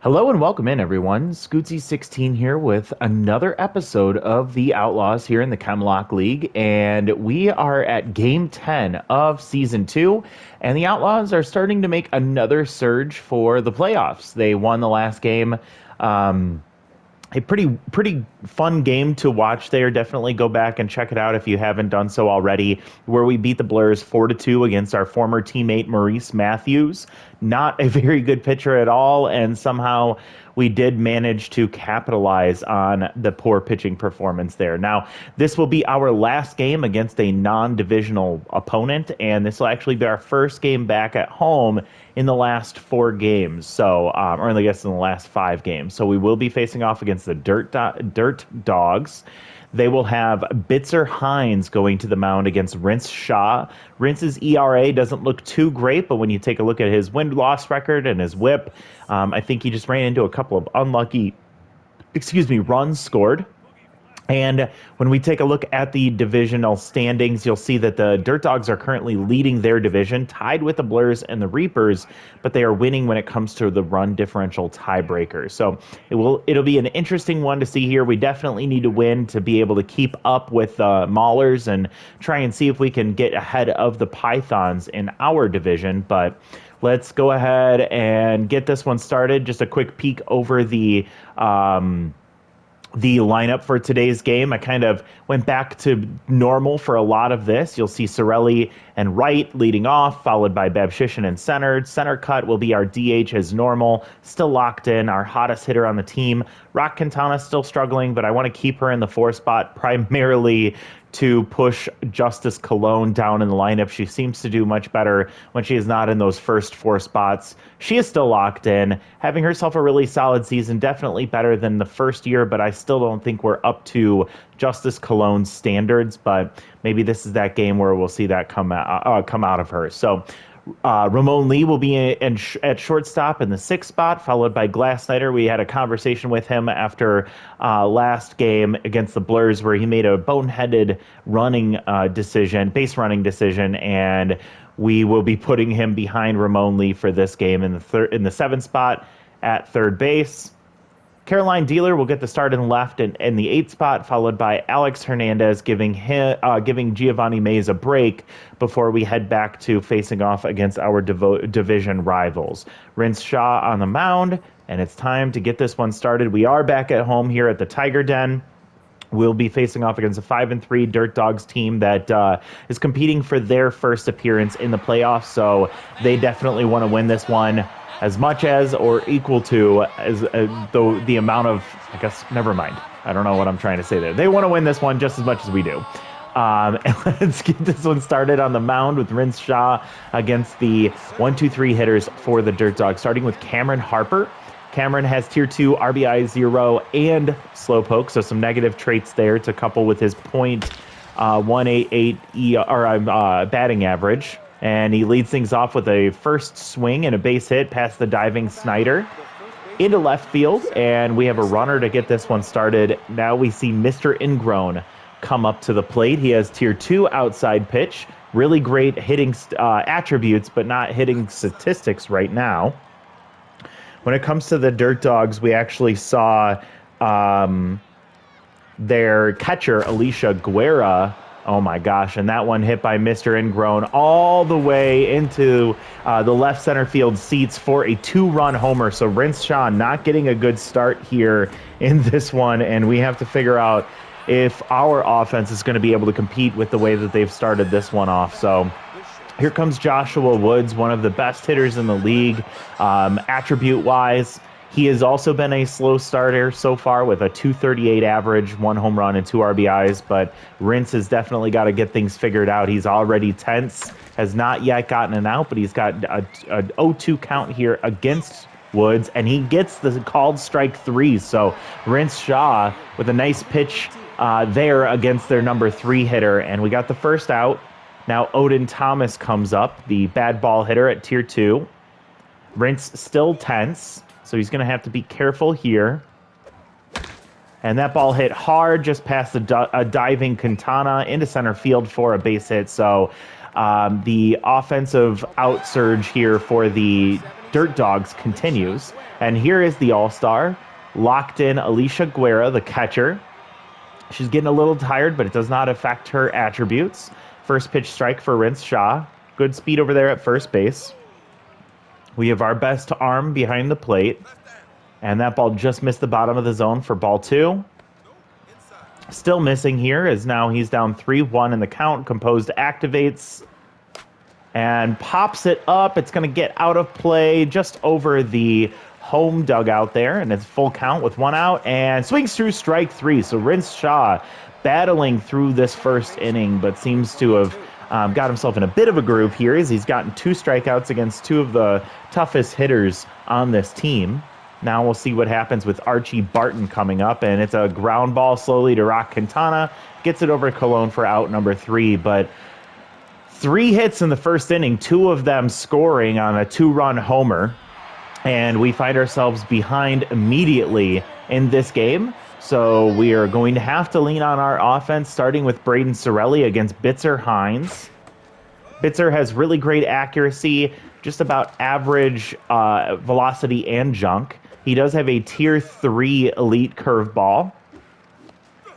Hello and welcome in, everyone. Scootsy16 here with another episode of the Outlaws here in the Chemlock League, and we are at Game 10 of Season 2, and the Outlaws are starting to make another surge for the playoffs. They won the last game. A pretty fun game to watch there. Definitely go back and check it out if you haven't done so already, where we beat the Blurs 4-2 against our former teammate Maurice Matthews. Not a very good pitcher at all, and somehow we did manage to capitalize on the poor pitching performance there. Now, this will be our last game against a non-divisional opponent, and this will actually be our first game back at home in the last 4 games, so or I guess in the last 5 games. So we will be facing off against the Dirt Dogs. They will have Bitzer Hines going to the mound against Rince Shaw. Rince's ERA doesn't look too great, but when you take a look at his win-loss record and his WHIP, I think he just ran into a couple of unlucky, runs scored. And when we take a look at the divisional standings, you'll see that the Dirt Dogs are currently leading their division, tied with the Blurs and the Reapers, but they are winning when it comes to the run differential tiebreaker. So it'll be an interesting one to see here. We definitely need to win to be able to keep up with Maulers and try and see if we can get ahead of the Pythons in our division. But let's go ahead and get this one started. Just a quick peek over the lineup for today's game. I kind of went back to normal for a lot of this. You'll see Sorelli and Wright leading off, followed by Babshishin and Center. Center cut will be our DH as normal, still locked in, our hottest hitter on the team. Rock Quintana still struggling, but I want to keep her in the 4 spot primarily to push Justice Cologne down in the lineup. She seems to do much better when she is not in those first 4 spots. She is still locked in, having herself a really solid season, definitely better than the first year, but I still don't think we're up to Justice Cologne's standards, but maybe this is that game where we'll see that come out of her. So Ramon Lee will be at shortstop in the 6th spot, followed by Glass Snyder. We had a conversation with him after last game against the Blurs where he made a boneheaded base running decision, and we will be putting him behind Ramon Lee for this game in the 7th spot at third base. Caroline Dealer will get the start in the left in the 8th spot, followed by Alex Hernandez, giving Giovanni Mays a break before we head back to facing off against our division rivals. Rince Shaw on the mound, and it's time to get this one started. We are back at home here at the Tiger Den. We'll be facing off against a 5-3 Dirt Dogs team that is competing for their first appearance in the playoffs, so they definitely want to win this one as much as or equal to as the amount of, I guess, never mind. I don't know what I'm trying to say there. They want to win this one just as much as we do. And let's get this one started on the mound with Rince Shaw against the 1-2-3 hitters for the Dirt Dogs, starting with Cameron Harper. Cameron has tier 2 RBI 0 and slowpoke, so some negative traits there to couple with his .188 batting average. And he leads things off with a first swing and a base hit past the diving Snyder into left field, and we have a runner to get this one started. Now we see Mr. Ingrown come up to the plate. He has tier 2 outside pitch, really great hitting attributes, but not hitting statistics right now. When it comes to the Dirt Dogs, we actually saw their catcher, Alicia Guerra. Oh my gosh, and that one hit by Mr. Ingrown all the way into the left center field seats for a 2-run homer. So Rince Shaw not getting a good start here in this one, and we have to figure out if our offense is going to be able to compete with the way that they've started this one off. So here comes Joshua Woods, one of the best hitters in the league, attribute-wise. He has also been a slow starter so far with a .238 average, 1 home run and 2 RBIs, but Rince has definitely got to get things figured out. He's already tense, has not yet gotten an out, but he's got a 0-2 count here against Woods, and he gets the called strike 3. So Rince Shaw with a nice pitch there against their number 3 hitter, and we got the first out. Now Odin Thomas comes up, the bad ball hitter at tier 2. Rince still tense, so he's going to have to be careful here. And that ball hit hard just past a diving Quintana into center field for a base hit. So the offensive outsurge here for the Dirt Dogs continues. And here is the all-star, locked in Alicia Guerra, the catcher. She's getting a little tired, but it does not affect her attributes. First pitch strike for Rince Shaw. Good speed over there at first base. We have our best arm behind the plate. And that ball just missed the bottom of the zone for ball 2. Still missing here, as now he's down 3-1 in the count. Composed activates and pops it up. It's going to get out of play just over the home dugout there, and it's full count with 1 out, and swings through strike 3. So Rince Shaw battling through this first inning, but seems to have got himself in a bit of a groove here, as he's gotten 2 strikeouts against 2 of the toughest hitters on this team. Now we'll see what happens with Archie Barton coming up, and it's a ground ball slowly to Rock Quintana. Gets it over Colon for out number 3, but 3 hits in the first inning, 2 of them scoring on a 2-run homer, and we find ourselves behind immediately in this game. So we are going to have to lean on our offense, starting with Braden Sorelli against Bitzer Hines. Bitzer has really great accuracy, just about average velocity and junk. He does have a Tier 3 elite curveball.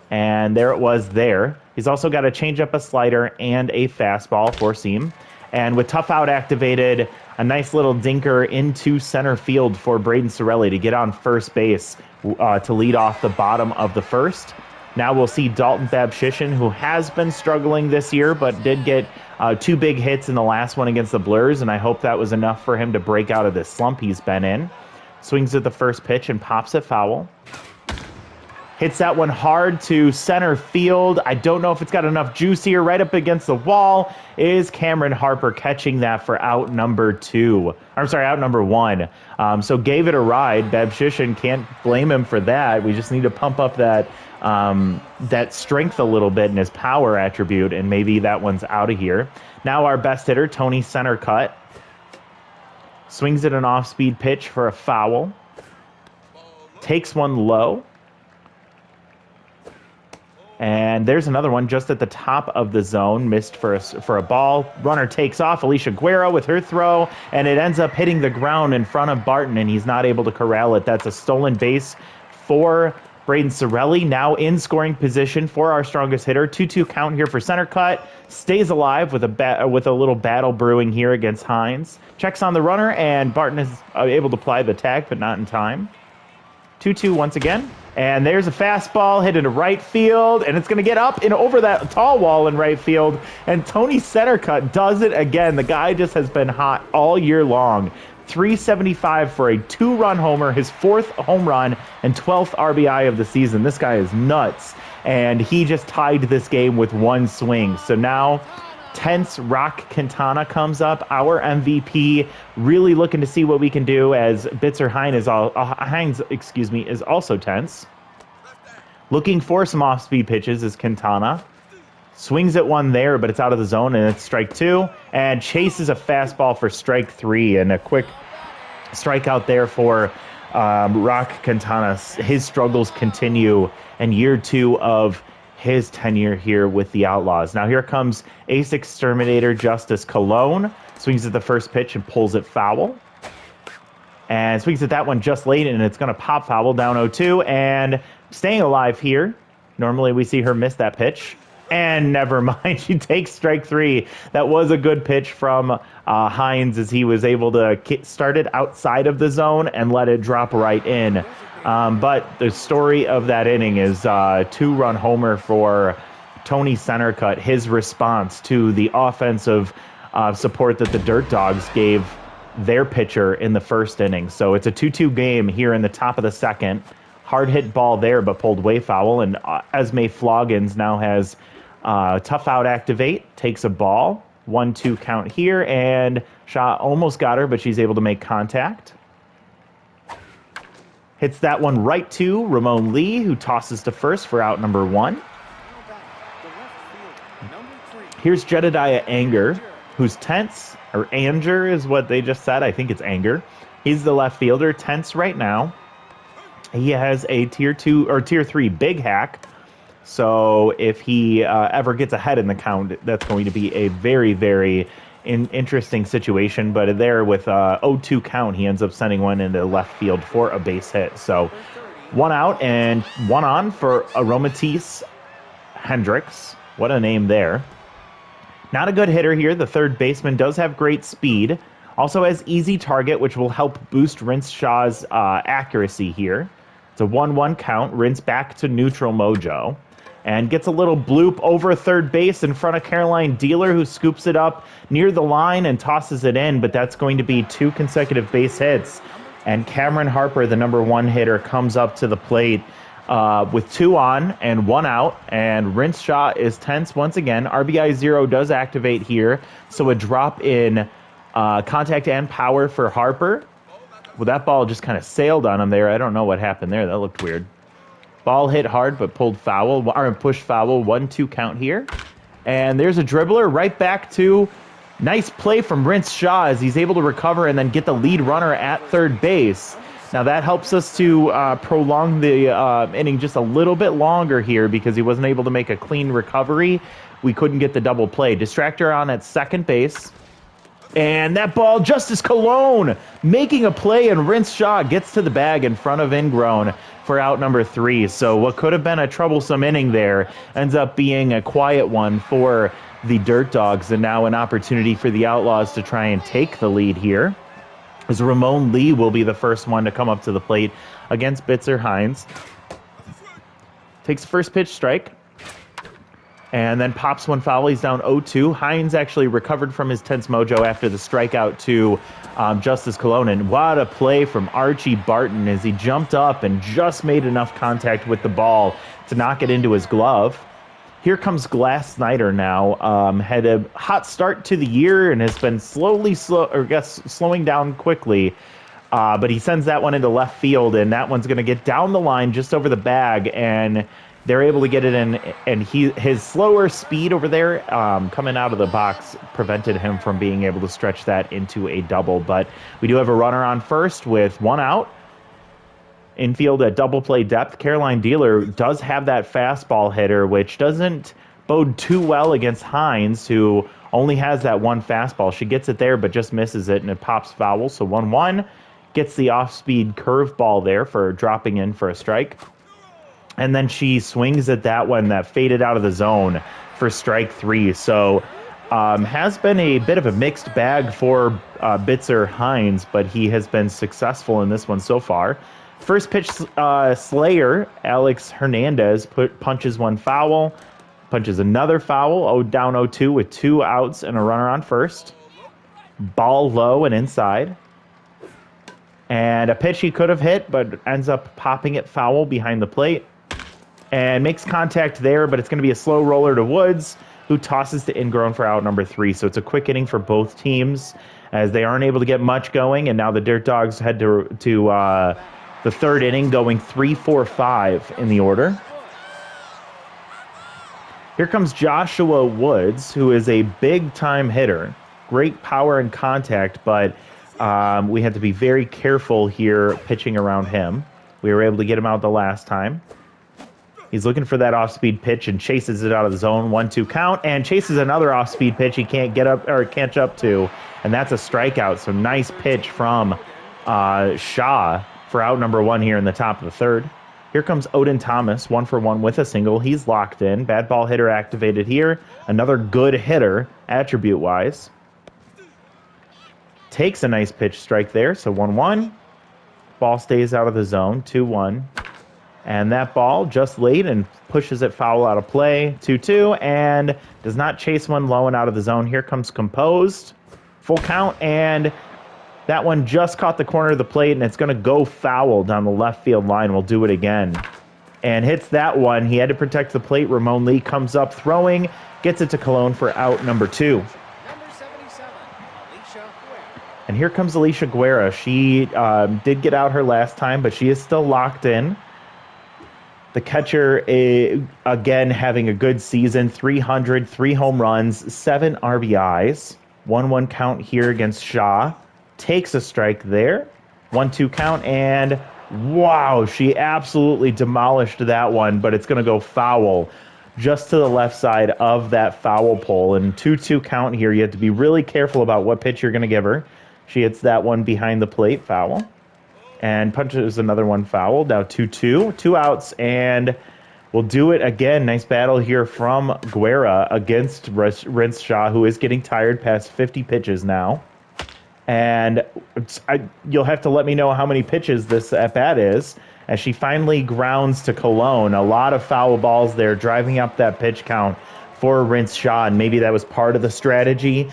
And there it was there. He's also got a changeup, a slider, and a fastball, 4-seam. And with tough out activated, a nice little dinker into center field for Braden Sorelli to get on first base to lead off the bottom of the first. Now we'll see Dalton Babshishin, who has been struggling this year, but did get 2 big hits in the last one against the Blurs, and I hope that was enough for him to break out of this slump he's been in. Swings at the first pitch and pops it foul. Hits that one hard to center field. I don't know if it's got enough juice here. Right up against the wall is Cameron Harper catching that for out number 2. I'm sorry, out number 1. So gave it a ride. Babshishin, can't blame him for that. We just need to pump up that that strength a little bit in his power attribute, and maybe that one's out of here. Now our best hitter, Tony Centercut, swings at an off-speed pitch for a foul. Takes one low. And there's another one just at the top of the zone, missed for a ball. Runner takes off, Alicia Guerra with her throw, and it ends up hitting the ground in front of Barton, and he's not able to corral it. That's a stolen base for Braden Sorelli, now in scoring position for our strongest hitter. 2-2 count here for Centercut. Stays alive with a little battle brewing here against Hines. Checks on the runner, and Barton is able to apply the tag, but not in time. 2-2 once again. And there's a fastball hit into right field, and it's going to get up and over that tall wall in right field. And Tony Centercut does it again. The guy just has been hot all year long. 375 for a 2-run homer, his 4th home run and 12th RBI of the season. This guy is nuts. And he just tied this game with 1 swing. So now tense Rock Quintana comes up, our MVP, really looking to see what we can do, as Bitzer Hines is also tense. Looking for some off-speed pitches is Quintana. Swings at one there, but it's out of the zone, and it's strike 2. And chases a fastball for strike 3, and a quick strikeout there for Rock Quintana. His struggles continue in year 2 of his tenure here with the Outlaws. Now here comes ace exterminator Justice Colon. Swings at the first pitch and pulls it foul. And swings at that one just late, and it's going to pop foul down 0-2. And staying alive here. Normally we see her miss that pitch. And never mind, she takes strike 3. That was a good pitch from Hines, as he was able to start it outside of the zone and let it drop right in. But the story of that inning is 2-run homer for Tony Centercut, his response to the offensive support that the Dirt Dogs gave their pitcher in the first inning. So it's a 2-2 game here in the top of the second. Hard hit ball there, but pulled way foul. And Esme Floggins now has tough out activate, takes a ball. 1-2 count here, and Shaw almost got her, but she's able to make contact. Hits that one right to Ramon Lee, who tosses to first for out number 1. Here's Jedediah Anger, who's tense, or Anger is what they just said. I think it's Anger. He's the left fielder, tense right now. He has a tier 2 or tier 3 big hack. So if he ever gets ahead in the count, that's going to be a very, very interesting situation, but there with 0-2 count, he ends up sending one into left field for a base hit. So 1 out and 1 on for Aromatisse Hendricks. What a name there. Not a good hitter here. The third baseman does have great speed. Also has easy target, which will help boost Rince Shaw's accuracy here. It's a 1-1 count. Rince back to neutral mojo. And gets a little bloop over third base in front of Caroline Dealer, who scoops it up near the line and tosses it in, but that's going to be 2 consecutive base hits. And Cameron Harper, the number 1 hitter, comes up to the plate with 2 on and 1 out, and Rince Shaw is tense once again. RBI 0 does activate here, so a drop in contact and power for Harper. Well, that ball just kind of sailed on him there. I don't know what happened there. That looked weird. Ball hit hard, but pulled foul, or pushed foul. 1-2 count here. And there's a dribbler right back to nice play from Rince Shaw as he's able to recover and then get the lead runner at third base. Now that helps us to prolong the inning just a little bit longer here because he wasn't able to make a clean recovery. We couldn't get the double play. Distractor on at second base. And that ball, Justice Colon making a play, and Rince Shaw gets to the bag in front of Ingrown for out number 3. So what could have been a troublesome inning there ends up being a quiet one for the Dirt Dogs, and now an opportunity for the Outlaws to try and take the lead here, as Ramon Lee will be the first one to come up to the plate against Bitzer Hines. Takes first pitch strike. And then pops one foul. He's down 0-2. Hines actually recovered from his tense mojo after the strikeout to Justice Colon. And what a play from Archie Barton as he jumped up and just made enough contact with the ball to knock it into his glove. Here comes Glass Snyder now. Had a hot start to the year and has been slowing down quickly. But he sends that one into left field, and that one's going to get down the line just over the bag, and they're able to get it in, and his slower speed over there coming out of the box prevented him from being able to stretch that into a double. But we do have a runner on first with 1 out. Infield at double play depth. Caroline Dealer does have that fastball hitter, which doesn't bode too well against Hines, who only has that 1 fastball. She gets it there, but just misses it, and it pops foul. So 1-1. Gets the off-speed curveball there for dropping in for a strike. And then she swings at that one that faded out of the zone for strike 3. So has been a bit of a mixed bag for Bitzer Hines, but he has been successful in this one so far. First pitch slayer, Alex Hernandez, punches one foul, punches another foul, down 0-2 with 2 outs and a runner on first. Ball low and inside. And a pitch he could have hit, but ends up popping it foul behind the plate. And makes contact there, but it's going to be a slow roller to Woods, who tosses to Ingrown for out number 3. So it's a quick inning for both teams, as they aren't able to get much going. And now the Dirt Dogs head to the third inning, going 3-4-5 in the order. Here comes Joshua Woods, who is a big-time hitter. Great power and contact, but we had to be very careful here pitching around him. We were able to get him out the last time. He's looking for that off-speed pitch and chases it out of the zone. 1-2 count, and chases another off-speed pitch he can't get up or catch up to, and that's a strikeout. So nice pitch from Shaw for out number 1 here in the top of the third. Here comes Odin Thomas, 1-for-1 with a single. He's locked in. Bad ball hitter activated here. Another good hitter, attribute-wise. Takes a nice pitch strike there, so 1-1. Ball stays out of the zone, 2-1. And that ball just late and pushes it foul out of play, 2-2, and does not chase one low and out of the zone. Here comes Composed, full count, and that one just caught the corner of the plate, and it's going to go foul down the left field line. We'll do it again. And hits that one. He had to protect the plate. Ramon Lee comes up throwing, gets it to Cologne for out number 2. And here comes Alicia Guerra. She did get out her last time, but she is still locked in. The catcher, again, having a good season, 300, 3 home runs, 7 RBIs, 1-1 count here against Shaw. Takes a strike there, 1-2 count, and wow, she absolutely demolished that one, but it's going to go foul. just to the left side of that foul pole. And 2-2 count here. You have to be really careful about what pitch you're going to give her. She hits that one behind the plate, foul. And punches another one foul. Now 2-2, 2 outs, and we'll do it again. Nice battle here from Guerra against Rince Shaw, who is getting tired past 50 pitches now. And you'll have to let me know how many pitches this at-bat is, as she finally grounds to Cologne. A lot of foul balls there, driving up that pitch count for Rince Shaw, and maybe that was part of the strategy,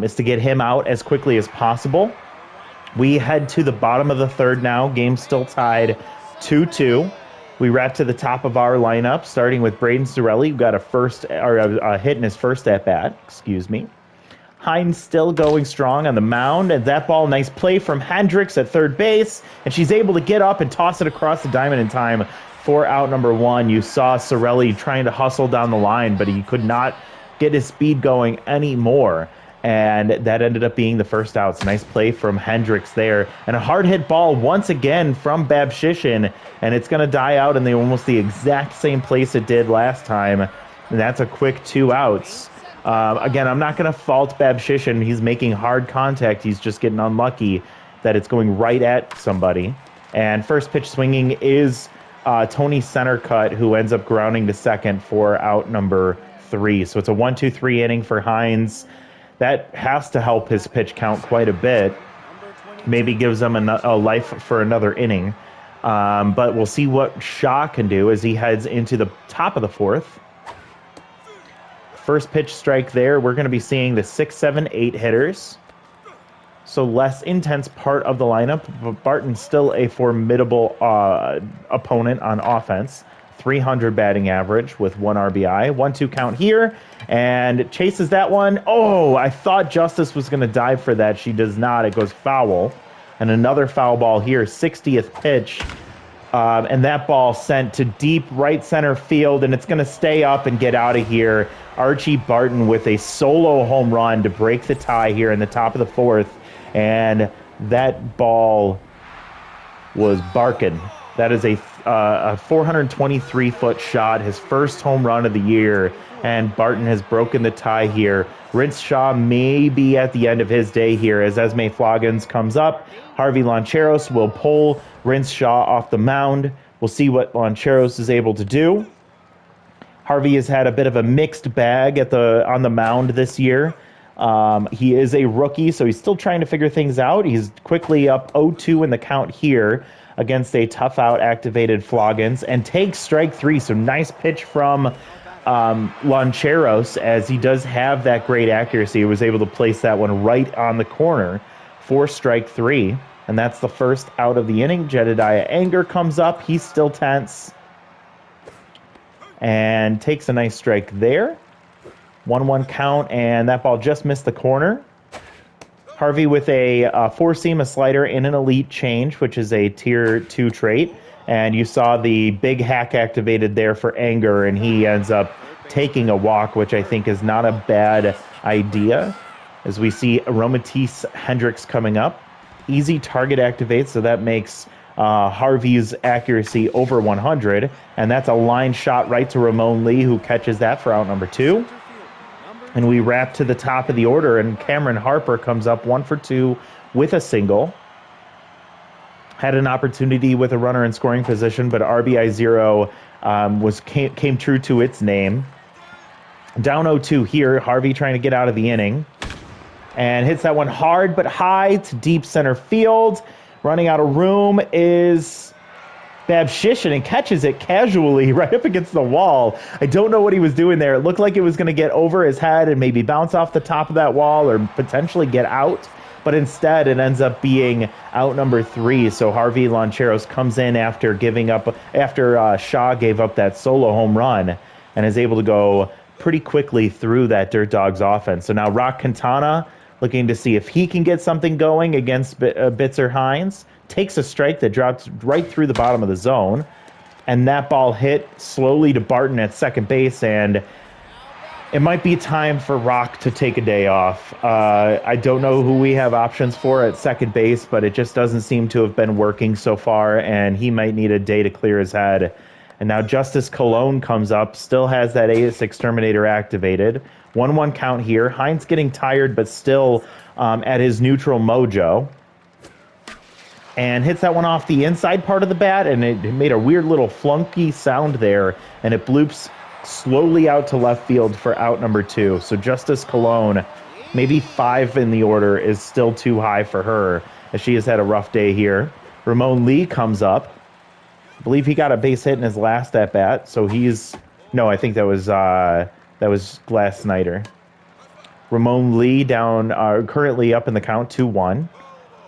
is to get him out as quickly as possible. We head to the bottom of the third now. Game still tied 2-2. We wrap to the top of our lineup, starting with Braden Sorelli, who got a hit in his first at-bat, excuse me. Hines still going strong on the mound, and that ball, nice play from Hendricks at third base, and she's able to get up and toss it across the diamond in time for out number 1. You saw Sorelli trying to hustle down the line, but he could not get his speed going anymore, and that ended up being the first out. Nice play from Hendricks there, and a hard hit ball once again from Babshishin, and it's going to die out in almost the exact same place it did last time, and that's a quick 2 outs. Again, I'm not going to fault Babshishin. He's making hard contact. He's just getting unlucky that it's going right at somebody. And first pitch swinging is Tony Centercut, who ends up grounding to second for out number 3. So it's a 1-2-3 inning for Hines. That has to help his pitch count quite a bit. Maybe gives him a life for another inning. But we'll see what Shaw can do as he heads into the top of the fourth. First pitch strike there. We're going to be seeing the 6, 7, 8 hitters. So less intense part of the lineup, but Barton's still a formidable opponent on offense. 300 batting average with 1 RBI. 1-2 count here, and chases that one. Oh, I thought Justice was going to dive for that. She does not. It goes foul. And another foul ball here, 60th pitch. And that ball sent to deep right center field, and it's going to stay up and get out of here. Archie Barton with a solo home run to break the tie here in the top of the fourth, and that ball was barking. That is a 423-foot shot, his first home run of the year, and Barton has broken the tie here. Rince Shaw may be at the end of his day here as Esme Floggins comes up. Harvey Loncheros will pull Rince Shaw off the mound. We'll see what Loncheros is able to do. Harvey has had a bit of a mixed bag on the mound this year. He is a rookie, so he's still trying to figure things out. He's quickly up 0-2 in the count here against a tough out activated Floggins and takes strike 3. So nice pitch from Loncheros, as he does have that great accuracy. He was able to place that one right on the corner for strike 3. And that's the first out of the inning. Jedediah Anger comes up. He's still tense and takes a nice strike there. 1-1 count, and that ball just missed the corner. Harvey with a four-seam, a slider, and an elite change, which is a tier 2 trait. And you saw the big hack activated there for Anger, and he ends up taking a walk, which I think is not a bad idea. As we see Aromatisse Hendricks coming up. Easy target activate, so that makes Harvey's accuracy over 100. And that's a line shot right to Ramon Lee, who catches that for out number 2. And we wrap to the top of the order, and Cameron Harper comes up 1 for 2 with a single. Had an opportunity with a runner in scoring position, but RBI 0 came true to its name. Down 0-2 here, Harvey trying to get out of the inning. And hits that one hard but high to deep center field. Running out of room is Babshishin, and catches it casually right up against the wall. I don't know what he was doing there. It looked like it was going to get over his head and maybe bounce off the top of that wall or potentially get out. But instead, it ends up being out number 3. So Harvey Loncheros comes in after Shaw gave up that solo home run and is able to go pretty quickly through that Dirt Dogs offense. So now Rock Quintana, looking to see if he can get something going against Bitzer Hines. Takes a strike that drops right through the bottom of the zone. And that ball hit slowly to Barton at second base, and it might be time for Rock to take a day off. I don't know who we have options for at second base, but it just doesn't seem to have been working so far, and he might need a day to clear his head And now Justice Cologne comes up, still has that Ace Exterminator activated. 1-1 count here. Hines getting tired, but still at his neutral mojo. And hits that one off the inside part of the bat, and it made a weird little flunky sound there, and it bloops slowly out to left field for out number 2. So Justice Cologne, maybe 5 in the order, is still too high for her, as she has had a rough day here. Ramon Lee comes up. I believe he got a base hit in his last at-bat, so he's... No, I think that was Glass Snyder. Ramon Lee down, currently up in the count, 2-1.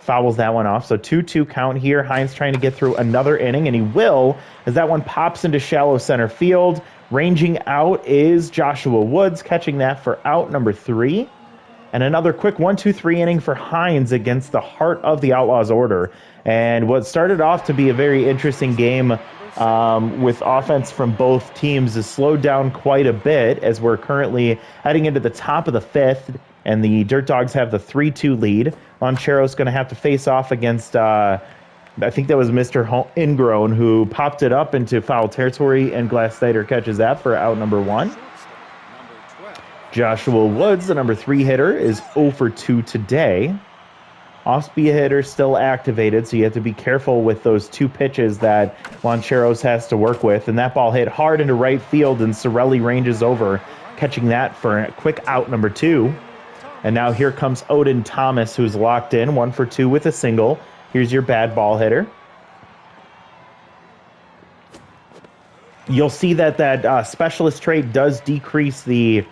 Fouls that one off, so 2-2 count here. Hines trying to get through another inning, and he will, as that one pops into shallow center field. Ranging out is Joshua Woods, catching that for out number 3. And another quick 1-2-3 inning for Hines against the heart of the Outlaws order. And what started off to be a very interesting game with offense from both teams is slowed down quite a bit, as we're currently heading into the top of the 5th, and the Dirt Dogs have the 3-2 lead. Lonchero's going to have to face off against, I think that was Mr. Ingrown, who popped it up into foul territory, and Glass Snyder catches that for out number 1. Joshua Woods, the number 3 hitter, is 0 for 2 today. Off-speed hitter still activated, so you have to be careful with those 2 pitches that Loncheros has to work with. And that ball hit hard into right field, and Sorelli ranges over, catching that for a quick out number 2. And now here comes Odin Thomas, who's locked in, 1 for 2 with a single. Here's your bad ball hitter. You'll see that specialist trait does decrease the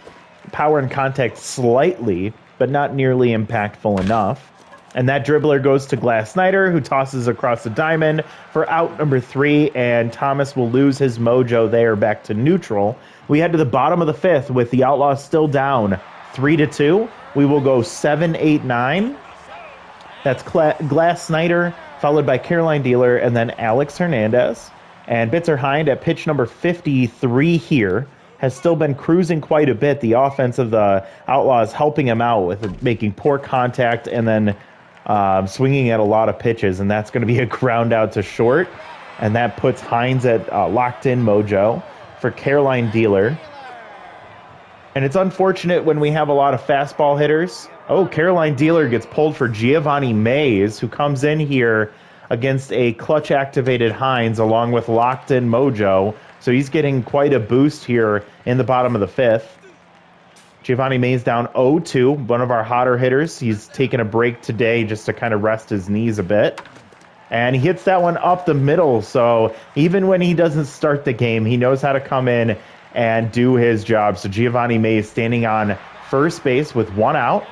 power and contact slightly, but not nearly impactful enough. And that dribbler goes to Glass Snyder, who tosses across the diamond for out number 3, and Thomas will lose his mojo there back to neutral. We head to the bottom of the 5th with the Outlaws still down 3-2. We will go 7, 8, 9. That's Glass Snyder, followed by Caroline Dealer, and then Alex Hernandez. And Bitzer Hind at pitch number 53 here has still been cruising quite a bit. The offense of the Outlaws helping him out with making poor contact and then swinging at a lot of pitches, and that's going to be a ground out to short. And that puts Hines at locked-in mojo for Caroline Dealer. And it's unfortunate when we have a lot of fastball hitters. Oh, Caroline Dealer gets pulled for Giovanni Mays, who comes in here against a clutch-activated Hines along with locked-in mojo. So he's getting quite a boost here in the bottom of the 5th. Giovanni Mays down 0-2, one of our hotter hitters. He's taking a break today just to kind of rest his knees a bit. And he hits that one up the middle, so even when he doesn't start the game, he knows how to come in and do his job. So Giovanni Mays standing on first base with 1 out.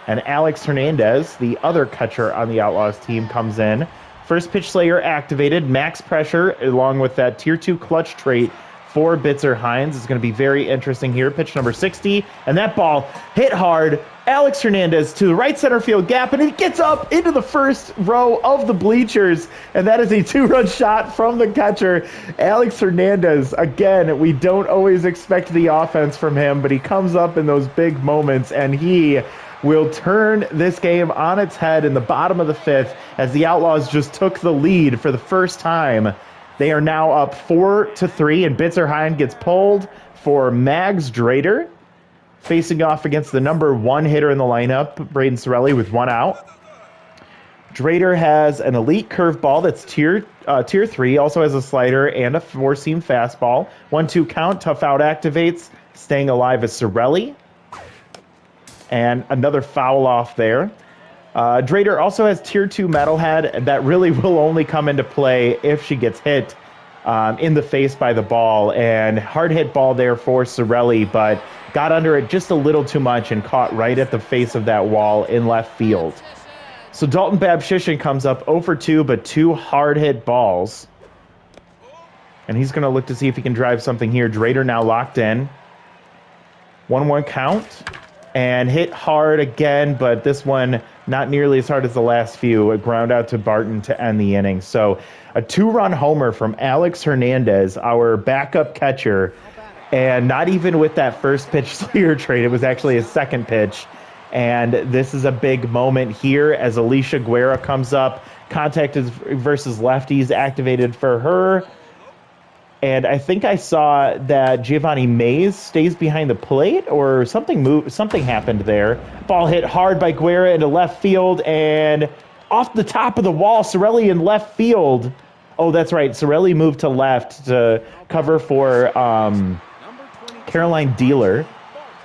And Alex Hernandez, the other catcher on the Outlaws team, comes in. First pitch slayer activated, max pressure, along with that tier 2 clutch trait for Bitzer Hines. It's going to be very interesting here. Pitch number 60, and that ball hit hard. Alex Hernandez to the right center field gap, and it gets up into the first row of the bleachers, and that is a 2-run shot from the catcher, Alex Hernandez. Again, we don't always expect the offense from him, but he comes up in those big moments, and he will turn this game on its head in the bottom of the 5th as the Outlaws just took the lead for the first time. They are now up 4-3, and Bitzer Hind gets pulled for Mags Drader, facing off against the number 1 hitter in the lineup, Braden Sorelli, with 1 out. Drader has an elite curveball that's tier 3, also has a slider and a 4-seam fastball. 1-2 count, tough out activates, staying alive is Sorelli. And another foul off there. Drader also has tier 2 metalhead that really will only come into play if she gets hit in the face by the ball. And hard hit ball there for Sorelli, but got under it just a little too much and caught right at the face of that wall in left field. So Dalton Babshishin comes up 0 for 2, but 2 hard hit balls. And he's going to look to see if he can drive something here. Drader now locked in. 1-1 count. And hit hard again, but this one not nearly as hard as the last few. A ground out to Barton to end the inning. So a 2-run homer from Alex Hernandez, our backup catcher. And not even with that first pitch slayer trade. It was actually a second pitch. And this is a big moment here as Alicia Guerra comes up. Contact is versus lefties activated for her. And I think I saw that Giovanni Mays stays behind the plate, or something happened there. Ball hit hard by Guerra into left field, and off the top of the wall, Sorelli in left field. Oh, that's right. Sorelli moved to left to cover for Caroline Dealer.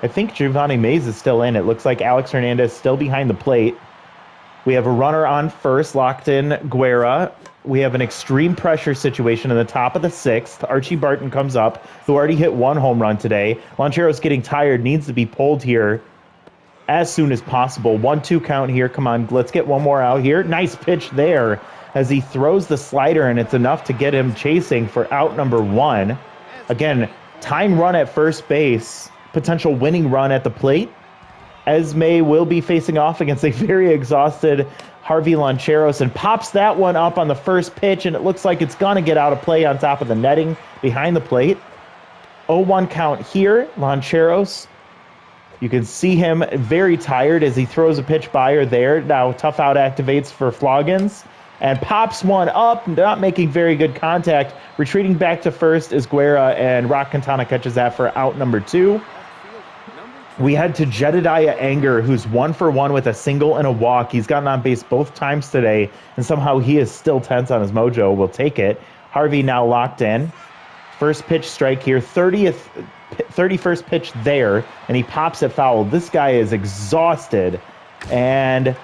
I think Giovanni Mays is still in. It looks like Alex Hernandez still behind the plate. We have a runner on first, locked in Guerra. We have an extreme pressure situation in the top of the sixth. Archie Barton comes up, who already hit one home run today. Lanchero's getting tired, needs to be pulled here as soon as possible. 1-2 count here. Come on, let's get one more out here. Nice pitch there as he throws the slider, and it's enough to get him chasing for out number one. Again, tying run at first base, potential winning run at the plate. Esme will be facing off against a very exhausted Harvey Lancheros and pops that one up on the first pitch, and it looks like it's going to get out of play on top of the netting behind the plate. 0-1 count here. Lancheros, you can see him very tired as he throws a pitch by or there. Now tough out activates for Floggins and pops one up, not making very good contact. Retreating back to first is Guerra, and Rock Quintana catches that for out number two. We head to Jedediah Anger, who's 1 for 1 with a single and a walk. He's gotten on base both times today, and somehow he is still tense on his mojo. We'll take it. Harvey now locked in. First pitch strike here, 31st pitch there, and he pops it foul. This guy is exhausted and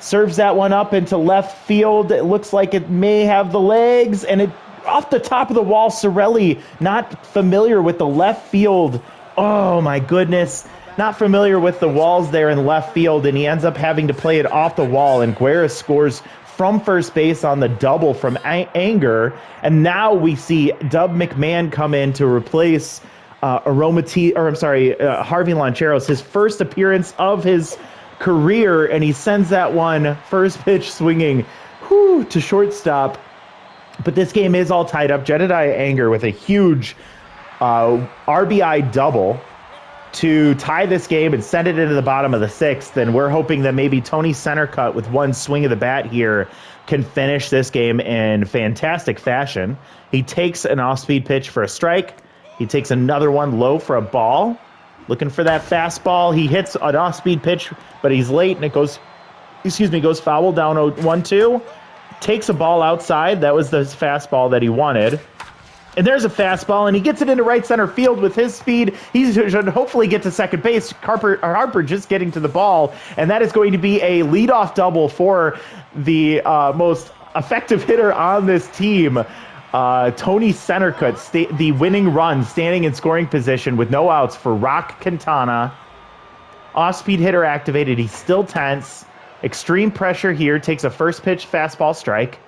serves that one up into left field. It looks like it may have the legs, and it off the top of the wall. Sorelli, not familiar with the left field. Oh my goodness, not familiar with the walls there in left field, and he ends up having to play it off the wall, and Guerra scores from first base on the double from Anger, and now we see Dub McMahon come in to replace Harvey Lancheros, his first appearance of his career, and he sends that one first pitch swinging to shortstop. But this game is all tied up. Jedediah Anger with a huge RBI double to tie this game and send it into the bottom of the sixth. And we're hoping that maybe Tony Centercut with one swing of the bat here can finish this game in fantastic fashion. He takes an off-speed pitch for a strike. He takes another one low for a ball. Looking for that fastball. He hits an off-speed pitch, but he's late, and it goes foul down 1-2. Takes a ball outside. That was the fastball that he wanted. And there's a fastball, and he gets it into right center field with his speed. He should hopefully get to second base. Harper just getting to the ball, and that is going to be a leadoff double for the most effective hitter on this team. Tony Centercut, the winning run, standing in scoring position with no outs for Rock Quintana. Off-speed hitter activated. He's still tense. Extreme pressure here. Takes a first pitch fastball strike.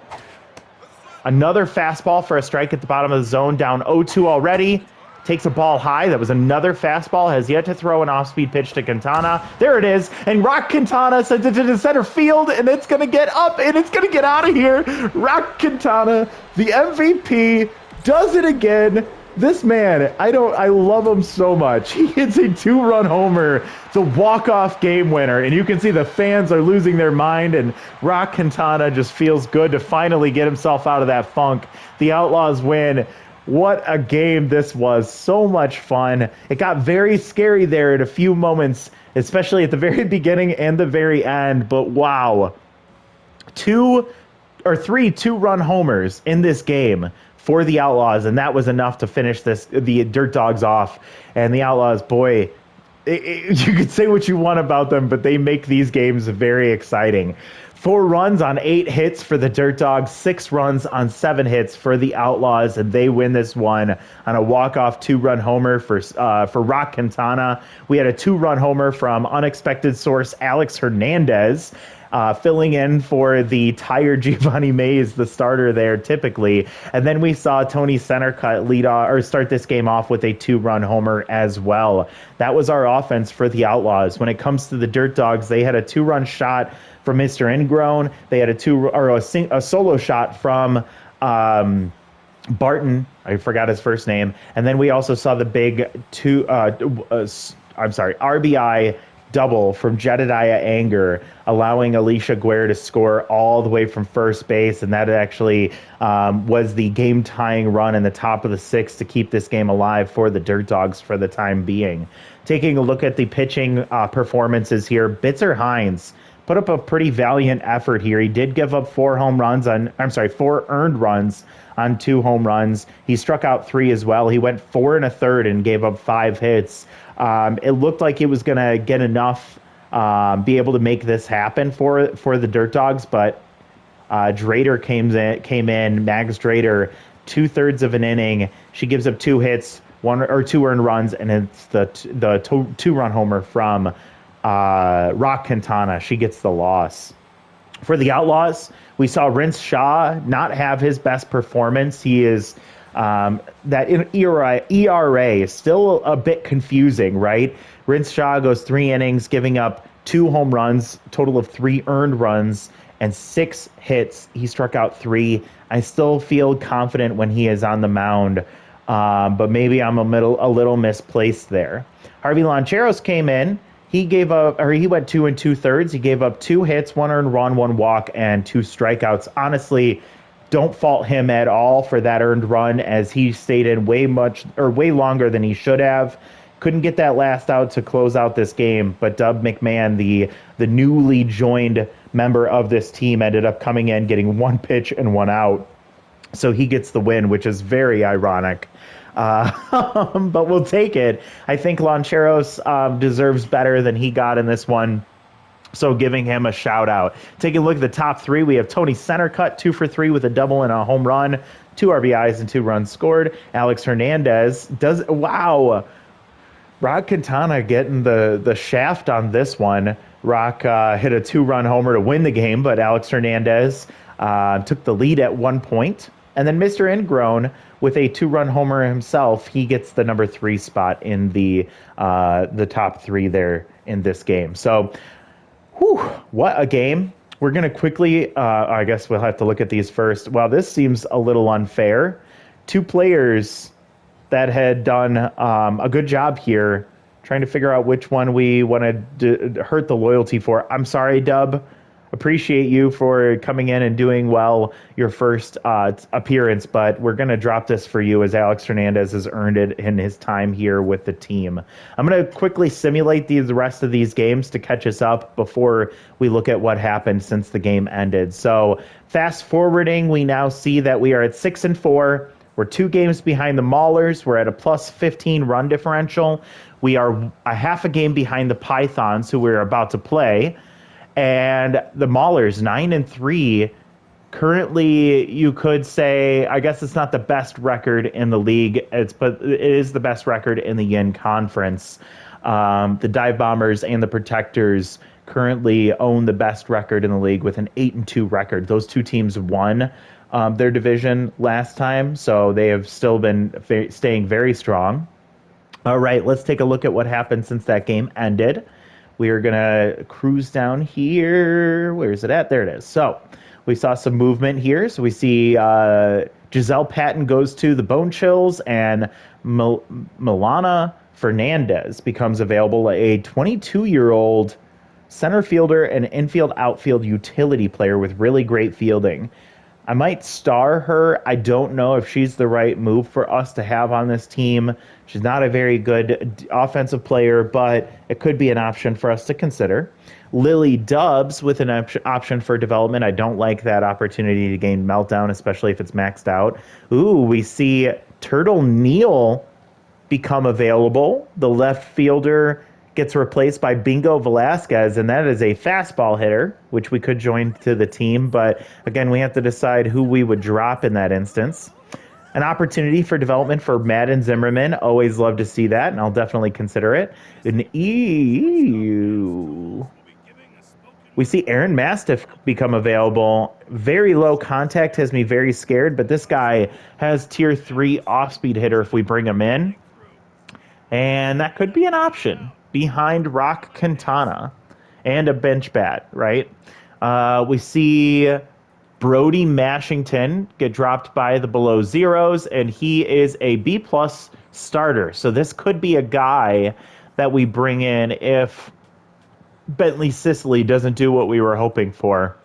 Another fastball for a strike at the bottom of the zone, down 0-2 already. Takes a ball high. That was another fastball. Has yet to throw an off-speed pitch to Quintana. There it is. And Rock Quintana sends it to the center field, and it's going to get up, and it's going to get out of here. Rock Quintana, the MVP, does it again. This man, I love him so much. He hits a 2-run homer. It's a walk-off game winner, and you can see the fans are losing their mind, and Rock Quintana just feels good to finally get himself out of that funk. The Outlaws win. What a game this was. So much fun. It got very scary there at a few moments, especially at the very beginning and the very end, but wow. 3 2-run homers in this game for the Outlaws, and that was enough to finish the Dirt Dogs off. And the Outlaws, boy, you could say what you want about them, but they make these games very exciting. 4 runs on 8 hits for the Dirt Dogs, 6 runs on 7 hits for the Outlaws, and they win this one on a walk-off 2-run homer for Rock Quintana. We had a 2-run homer from unexpected source Alex Hernandez, filling in for the tired Giovanni Mays, the starter there typically. And then we saw Tony Centercut start this game off with a 2-run homer as well. That was our offense for the Outlaws. When it comes to the Dirt Dogs, they had a 2-run shot from Mr. Ingrown. They had a solo shot from Barton. I forgot his first name. And then we also saw the big RBI double from Jedediah Anger, allowing Alicia Guerre to score all the way from first base, and that actually was the game-tying run in the top of the sixth to keep this game alive for the Dirt Dogs for the time being. Taking a look at the pitching performances here, Bitzer Hines put up a pretty valiant effort here. He did give up four earned runs on 2 home runs. He struck out 3 as well. He went 4 1/3 and gave up 5 hits. It looked like he was going to get enough, be able to make this happen for the Dirt Dogs, but Drader came in, Mags Drader, 2/3 of an inning. She gives up 2 hits, 2 earned runs, and it's the 2-run homer from Rock Quintana. She gets the loss. For the Outlaws, we saw Rince Shaw not have his best performance. He is that ERA is still a bit confusing, right? Rince Shaw goes 3 innings, giving up 2 home runs, total of 3 earned runs, and 6 hits. He struck out 3. I still feel confident when he is on the mound, but maybe I'm a little misplaced there. Harvey Loncheros came in. He went 2 2/3. He gave up 2 hits, 1 earned run, 1 walk, and 2 strikeouts. Honestly, don't fault him at all for that earned run, as he stayed in way longer than he should have. Couldn't get that last out to close out this game, but Dub McMahon, the newly joined member of this team, ended up coming in, getting 1 pitch and 1 out. So he gets the win, which is very ironic. But we'll take it. I think Loncheros deserves better than he got in this one, so giving him a shout out. Taking a look at the top 3, we have Tony Centercut, 2 for 3 with a double and a home run, 2 RBIs and 2 runs scored. Alex Hernandez wow. Rock Quintana getting the shaft on this one. Rock hit a 2-run homer to win the game, but Alex Hernandez took the lead at 1 point. And then Mr. Ingrown with a 2-run homer himself, he gets the number 3 spot in the top 3 there in this game. So, what a game. We're going to quickly, I guess we'll have to look at these first. Well, this seems a little unfair. 2 players that had done a good job here, trying to figure out which one we want to hurt the loyalty for. I'm sorry, Dub. Appreciate you for coming in and doing well your first appearance, but we're going to drop this for you as Alex Hernandez has earned it in his time here with the team. I'm going to quickly simulate the rest of these games to catch us up before we look at what happened since the game ended. So fast forwarding, we now see that we are at 6-4. We're 2 games behind the Maulers. We're at a plus 15 run differential. We are a half a game behind the Pythons, who we're about to play. And the Maulers, 9-3. Currently, you could say, I guess it's not the best record in the league, but it is the best record in the Yin Conference. The Dive Bombers and the Protectors currently own the best record in the league with an 8-2 record. Those 2 teams won their division last time, so they have still been staying very strong. All right, let's take a look at what happened since that game ended. We are going to cruise down here. Where is it at? There it is. So we saw some movement here. So we see Giselle Patton goes to the Bone Chills, and Milana Fernandez becomes available, a 22-year-old center fielder and infield outfield utility player with really great fielding. I might star her. I don't know if she's the right move for us to have on this team. She's not a very good offensive player, but it could be an option for us to consider. Lily Dubs with an option for development. I don't like that opportunity to gain Meltdown, especially if it's maxed out. Ooh, we see Turtle Neal become available. The left fielder gets replaced by Bingo Velasquez, and that is a fastball hitter, which we could join to the team. But again, we have to decide who we would drop in that instance. An opportunity for development for Madden Zimmerman. Always love to see that, and I'll definitely consider it. We see Aaron Mastiff become available. Very low contact, has me very scared, but this guy has tier 3 off-speed hitter if we bring him in. And that could be an option behind Rock Quintana and a bench bat, right? We see Brody Mashington get dropped by the below zeros, and he is a B+ starter. So this could be a guy that we bring in if Bentley Sicily doesn't do what we were hoping for,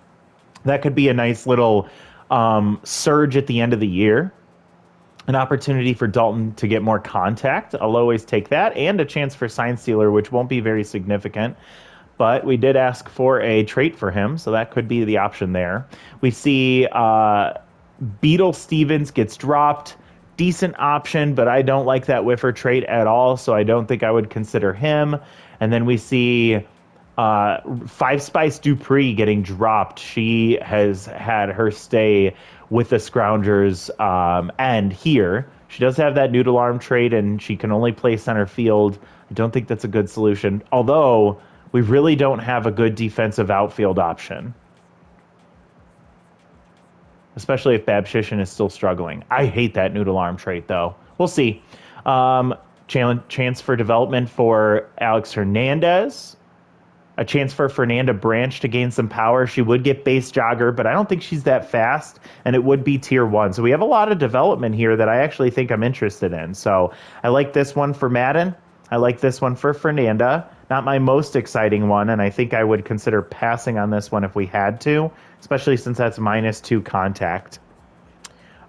that could be a nice little surge at the end of the year. An opportunity for Dalton to get more contact. I'll always take that, and a chance for Sign Stealer, which won't be very significant. But we did ask for a trait for him, so that could be the option there. We see Beetle Stevens gets dropped. Decent option, but I don't like that whiffer trait at all, so I don't think I would consider him. And then we see Five Spice Dupree getting dropped. She has had her stay with the Scroungers end here. She does have that Noodle Arm trait, and she can only play center field. I don't think that's a good solution, although we really don't have a good defensive outfield option, especially if Babshishin is still struggling. I hate that Noodle Arm trait, though. We'll see. Chance for development for Alex Hernandez. A chance for Fernanda Branch to gain some power. She would get base jogger, but I don't think she's that fast, and it would be tier 1. So we have a lot of development here that I actually think I'm interested in. So I like this one for Madden. I like this one for Fernanda. Not my most exciting one, and I think I would consider passing on this one if we had to, especially since that's -2 contact.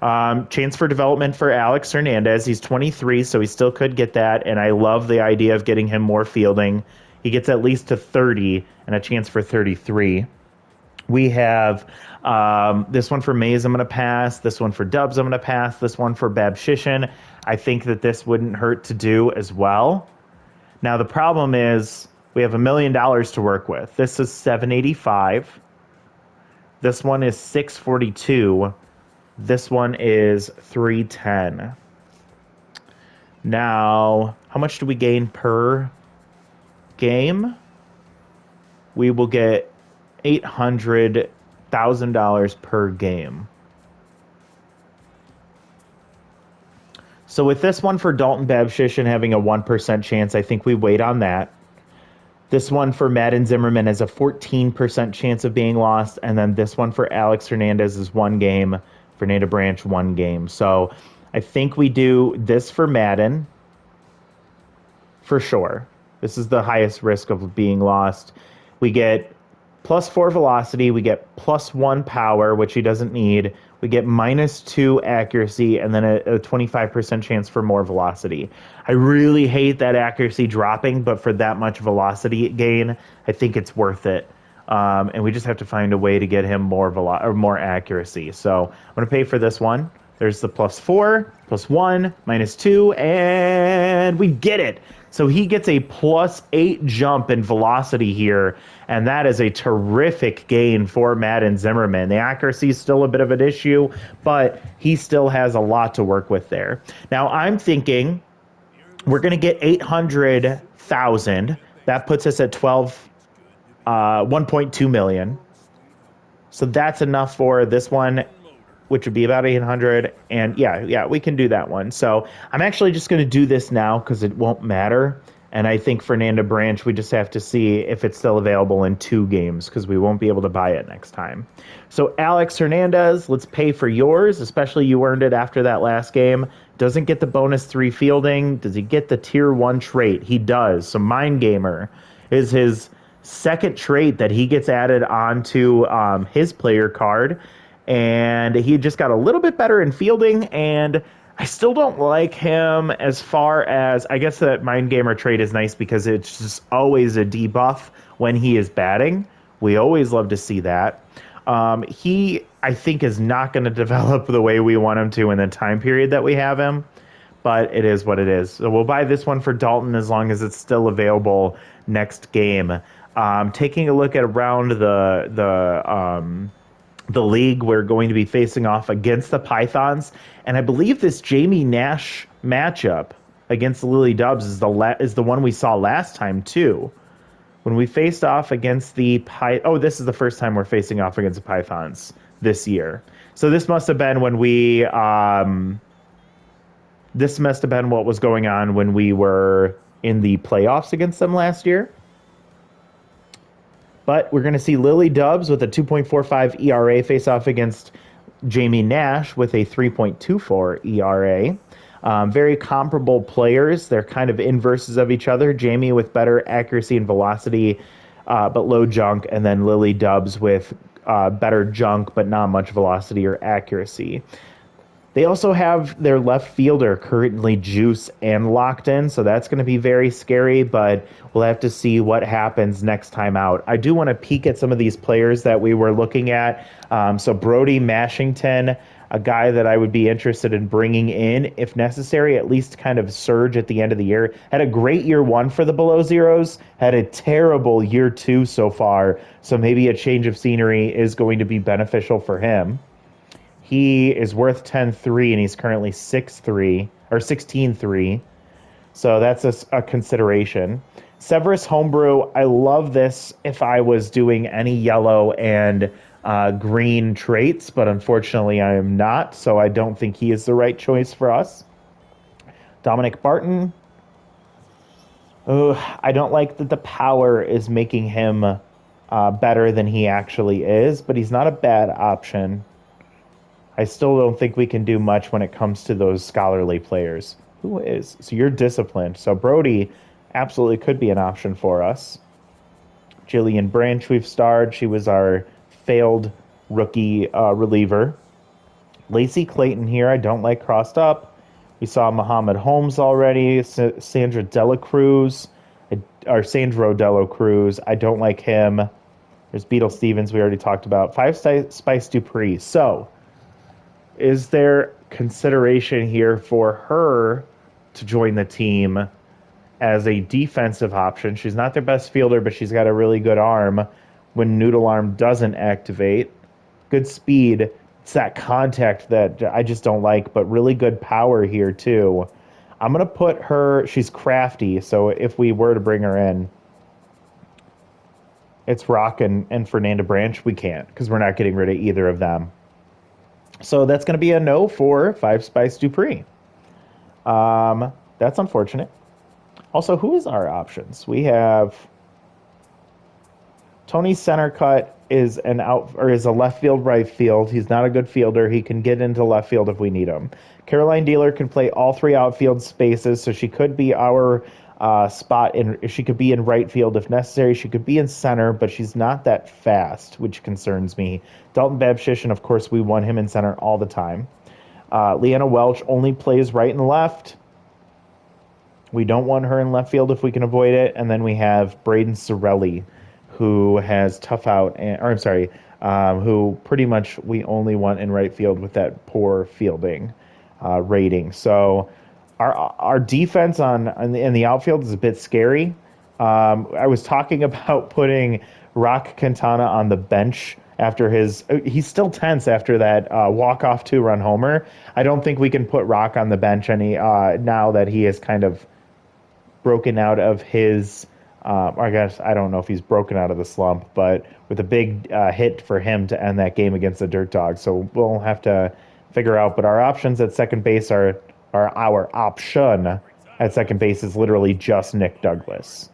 Chance for development for Alex Hernandez. He's 23, so he still could get that, and I love the idea of getting him more fielding. He gets at least to 30 and a chance for 33. We have this one for Maze, I'm going to pass. This one for Dubs, I'm going to pass. This one for Babshishin. I think that this wouldn't hurt to do as well. Now, the problem is we have $1 million to work with. This is 785. This one is 642. This one is 310. Now, how much do we gain per game? We will get $800,000 per game. So with this one for Dalton Babshishin having a 1% chance, I think we wait on that. This one for Madden Zimmerman has a 14% chance of being lost, and then this one for Alex Hernandez is 1 game, Fernanda Branch 1 game. So I think we do this for Madden for sure. This is the highest risk of being lost. We get +4 velocity, we get +1 power, which he doesn't need. We get -2 accuracy, and then a 25% chance for more velocity. I really hate that accuracy dropping, but for that much velocity gain, I think it's worth it. And we just have to find a way to get him more accuracy. So I'm going to pay for this one. There's the +4, +1, -2, and we get it. So he gets a +8 jump in velocity here, and that is a terrific gain for Madden Zimmerman. The accuracy is still a bit of an issue, but he still has a lot to work with there. Now, I'm thinking we're going to get 800,000. That puts us at 1.2 million. So that's enough for this one, which would be about 800. And yeah, we can do that one. So I'm actually just going to do this now because it won't matter. And I think Fernanda Branch, we just have to see if it's still available in 2 games because we won't be able to buy it next time. So Alex Hernandez, let's pay for yours, especially you earned it after that last game. Doesn't get the bonus 3 fielding. Does he get the tier 1 trait? He does. So Mind Gamer is his second trait that he gets added onto his player card. And he just got a little bit better in fielding, and I still don't like him as far as, I guess that Mind Gamer trait is nice because it's just always a debuff when he is batting. We always love to see that. He, I think, is not going to develop the way we want him to in the time period that we have him, but it is what it is. So we'll buy this one for Dalton as long as it's still available next game. Taking a look at around the league, we're going to be facing off against the Pythons, and I believe this Jamie Nash matchup against the Lily Dubs is the one we saw last time too, when we faced off against the this is the first time we're facing off against the Pythons this year. So this must have been when we this must have been what was going on when we were in the playoffs against them last year. But we're going to see Lily Dubs with a 2.45 ERA face off against Jamie Nash with a 3.24 ERA. Very comparable players. They're kind of inverses of each other. Jamie with better accuracy and velocity but low junk, and then Lily Dubs with better junk, but not much velocity or accuracy. They also have their left fielder currently juice and locked in, so that's going to be very scary, but we'll have to see what happens next time out. I do want to peek at some of these players that we were looking at. So Brody Mashington, a guy that I would be interested in bringing in if necessary, at least kind of surge at the end of the year. Had a great year one for the Below Zeros, had a terrible year two so far, so maybe a change of scenery is going to be beneficial for him. He is worth 10-3, and he's currently 6-3 or 16-3. So that's a consideration. Severus Homebrew, I love this if I was doing any yellow and green traits, but unfortunately I am not, so I don't think he is the right choice for us. Dominic Barton. Oh, I don't like that the power is making him better than he actually is, but he's not a bad option. I still don't think we can do much when it comes to those scholarly players. Who is? So you're disciplined. So Brody absolutely could be an option for us. Jillian Branch, we've starred. She was our failed rookie reliever. Lacey Clayton here, I don't like crossed up. We saw Muhammad Holmes already. Sandra Dela Cruz, or Sandro Dela Cruz. I don't like him. There's Beetle Stevens, we already talked about. Five Spice Dupree. So, is there consideration here for her to join the team as a defensive option? She's not their best fielder, but she's got a really good arm when Noodle Arm doesn't activate. Good speed. It's that contact that I just don't like, but really good power here, too. I'm going to put her... She's crafty, so if we were to bring her in, it's Rock and Fernanda Branch. We can't, because we're not getting rid of either of them. So that's going to be a no for Five Spice Dupree. That's unfortunate. Also, who is our options? We have Tony Centercut is is a left field, right field. He's not a good fielder. He can get into left field if we need him. Caroline Dealer can play all three outfield spaces, so she could be our spot in. She could be in right field if necessary. She could be in center, but she's not that fast, which concerns me. Dalton Babshishin, of course, we want him in center all the time. Leanna Welch only plays right and left. We don't want her in left field if we can avoid it. And then we have Braden Sorelli, who has tough out, who pretty much we only want in right field with that poor fielding rating. So our defense in the outfield is a bit scary. I was talking about putting Rock Quintana on the bench after he's still tense after that walk-off two-run homer. I don't think we can put Rock on the bench now that he is kind of broken out of his... I guess I don't know if he's broken out of the slump, but with a big hit for him to end that game against the Dirt Dogs. So we'll have to figure out. But our options at second base our option at second base is literally just Nick Douglas,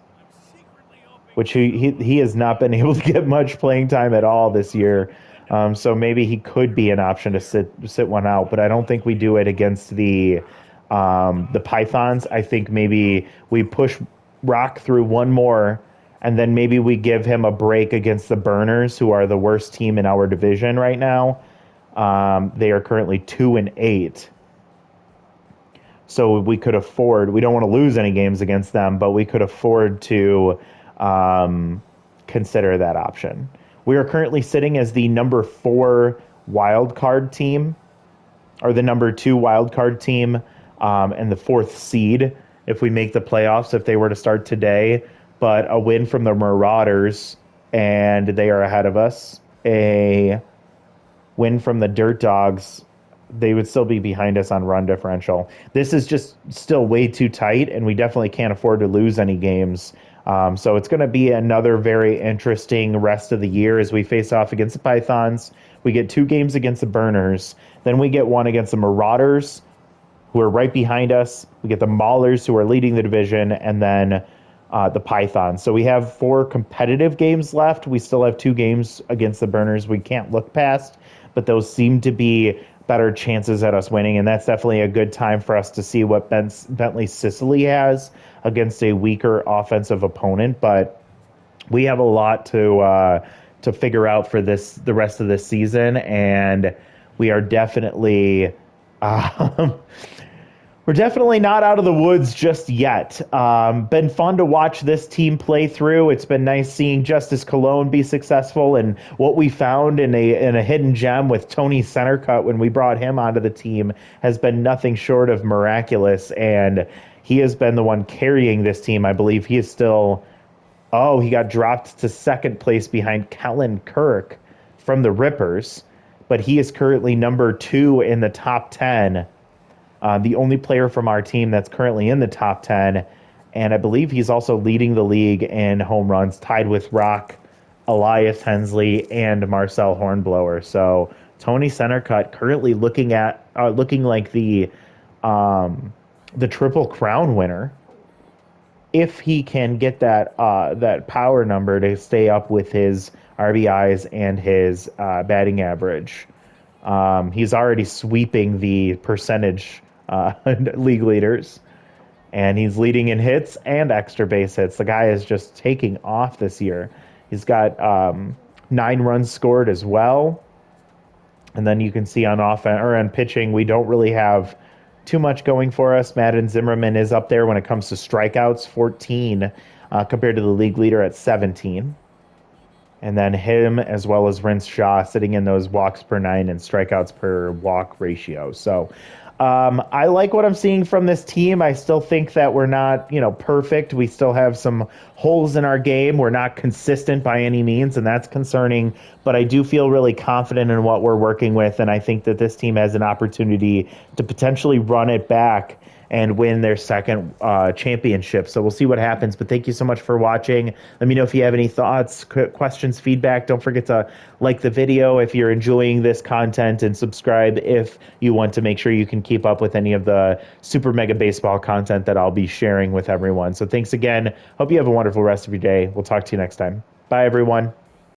which he has not been able to get much playing time at all this year. So maybe he could be an option to sit one out, but I don't think we do it against the Pythons. I think maybe we push Rock through one more, and then maybe we give him a break against the Burners, who are the worst team in our division right now. They are currently 2-8. So we could afford, we don't want to lose any games against them, but we could afford to consider that option. We are currently sitting as the number 4 wild card team, or the number 2 wild card team, and the 4th seed if we make the playoffs, if they were to start today. But a win from the Marauders, and they are ahead of us. A win from the Dirt Dogs, they would still be behind us on run differential. This is just still way too tight, and we definitely can't afford to lose any games. So it's going to be another very interesting rest of the year as we face off against the Pythons. We get 2 games against the Burners. Then we get one against the Marauders, who are right behind us. We get the Maulers, who are leading the division, and then the Pythons. So we have 4 competitive games left. We still have 2 games against the Burners we can't look past, but those seem to be better chances at us winning, and that's definitely a good time for us to see what Bentley Sicily has against a weaker offensive opponent. But we have a lot to figure out for the rest of this season, and we are definitely um, we're definitely not out of the woods just yet. Been fun to watch this team play through. It's been nice seeing Justice Cologne be successful, and what we found in a hidden gem with Tony Centercut when we brought him onto the team has been nothing short of miraculous. And he has been the one carrying this team. I believe he is still. Oh, he got dropped to second place behind Kellen Kirk from the Rippers, but he is currently number 2 in the top 10, the only player from our team that's currently in the top 10. And I believe he's also leading the league in home runs, tied with Rock, Elias Hensley, and Marcel Hornblower. So Tony Centercut currently looking like the Triple Crown winner if he can get that power number to stay up with his RBIs and his batting average. He's already sweeping the percentage league leaders, and he's leading in hits and extra base hits. The guy is just taking off this year. He's got 9 runs scored as well. And then you can see on offense or on pitching, we don't really have too much going for us. Madden Zimmerman is up there when it comes to strikeouts, 14 compared to the league leader at 17. And then him as well as Rince Shaw sitting in those walks per 9 and strikeouts per walk ratio. So I like what I'm seeing from this team. I still think that we're not, perfect. We still have some holes in our game. We're not consistent by any means, and that's concerning. But I do feel really confident in what we're working with, and I think that this team has an opportunity to potentially run it back and win their second championship. So we'll see what happens. But thank you so much for watching. Let me know if you have any thoughts, questions, feedback. Don't forget to like the video if you're enjoying this content, and subscribe if you want to make sure you can keep up with any of the Super Mega Baseball content that I'll be sharing with everyone. So thanks again. Hope you have a wonderful rest of your day. We'll talk to you next time. Bye, everyone.